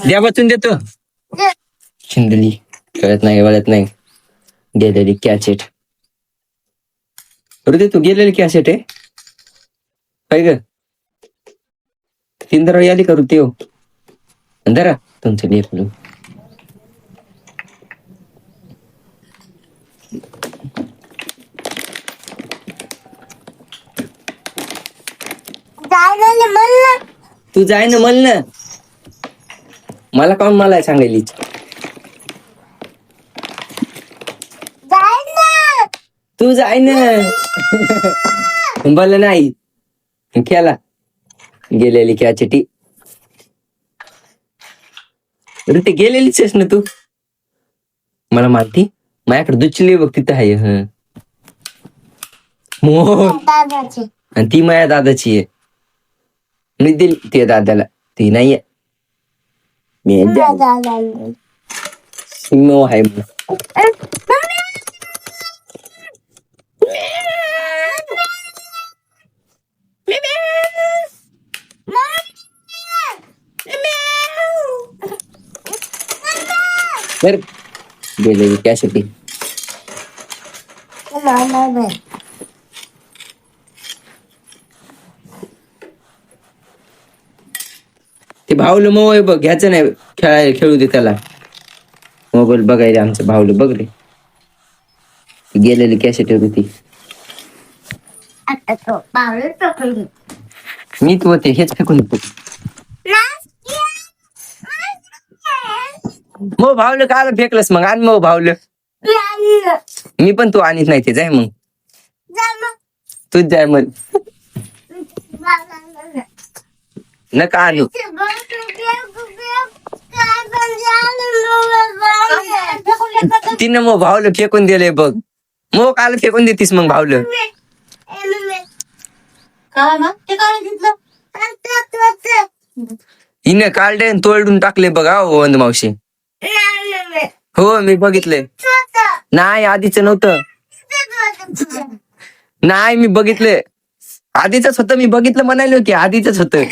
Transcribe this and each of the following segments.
द्या वाचून देतो. शिंदली कळत नाही वळत नाही. गेलेली कॅसेट. अरे तू गेलेली कॅसेट आहे काय ग? 3 आली करू ते अंधारा तुमचं लेकरू. तू जाय ना म्हण ना. मला काऊन मला सांगायली. तू जाय ना. बोल नाही खेळा गेलेली कॅसेटी. अरे ते गेलेलीच आहेस ना तू. मला माहिती माझ्याकडे दुसरी बघ तिथं आहे. आणि ती माझ्या दादाची आहे. मी दिली ते दादाला. ती नाहीये. मी आहे. तर गेलेली कॅसेटी. ते भाऊलं मोबाईल बघ घ्यायचं नाही. खेळू दे त्याला. मोबाईल बघायला आमचं भाऊलं बघ रे. गेलेली कॅसेट होती ती. मी तू ते हेच फेकून देतो. मग भावलं काल फेकलंस मग. आणि मग भावलं मी पण तू आणत नाही ते. जाय मग तूच जाय मग. नका आणू. तिनं मग भावलं फेकून दिलंय बघ. मग काल फेकून देतीस मग भावलं. हिने काढले तोडून टाकले बघा वंद मावशी. हो मी बघितलंय. नाही आधीच नव्हतं. नाही मी बघितलंय. आधीच होतं. मी बघितलं म्हणाले होते आधीच होतं.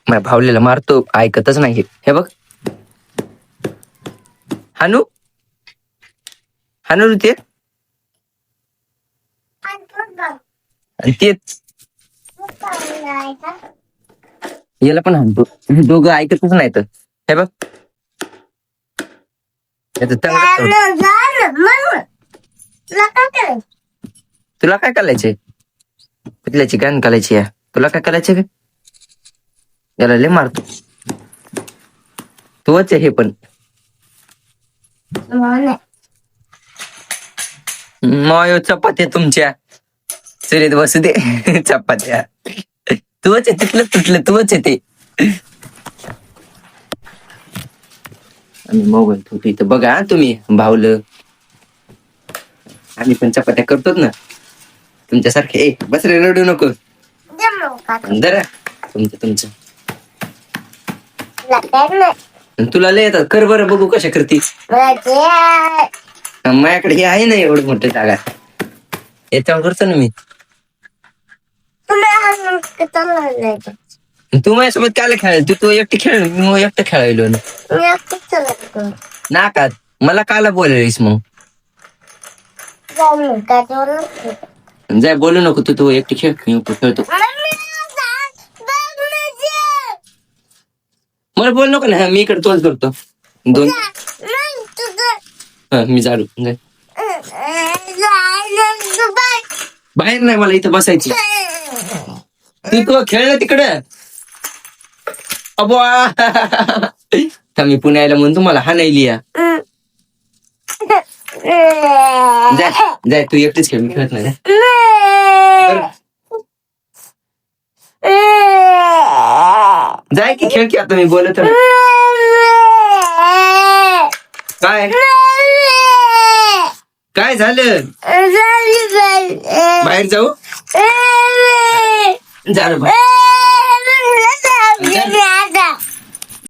माझ्या भावलेला मारतो ऐकतच नाही. हे बघ हानू हानू ते तेच याला पण हाणतो. दोघं ऐकतच नाही तर. हे बघ तुला काय करायचंय? कुठल्याची गाण करायची या? तुला काय करायचंय का? याला लय मारतो. तूच हे पण मायो चपात्या तुमच्या चुलीत बसू दे. चपात्या तूच आहे. तिथलं तुटलं तूच आहे ते. आम्ही मोबाईल ठेवतो इथं बघा तुम्ही भावलं. आम्ही पण चपात्या करतोच ना तुमच्यासारखे. बस रे रडू नको. जरा तुमचं तुला लय येतात. कर बरं बघू कशा करतीस. माझ्याकडे हे आहे ना एवढं मोठं जागा. याच्यावर करतो ना मी. तू माझ्यासोबत काय खेळायला? तू एकटी खेळ. मग एकटं खेळायलो ना का. मला काला बोलायलीस मग. जाय बोलू नको. तू एकटी खेळ. खेळतो मला बोल नको ना. मी इकडे तोच करतो. 2 मी झाडू जाय. बाहेर नाही मला इथं बसायची. तू खेळलं तिकडं. अबा मी पुण्याला म्हणून तुम्हाला हाणायली या. जाय जाय तू एकटीच खेळ. मी खेळत नाही. जाय की खेळ की. आता मी बोलत काय काय झालं? बाहेर जाऊ जा रे.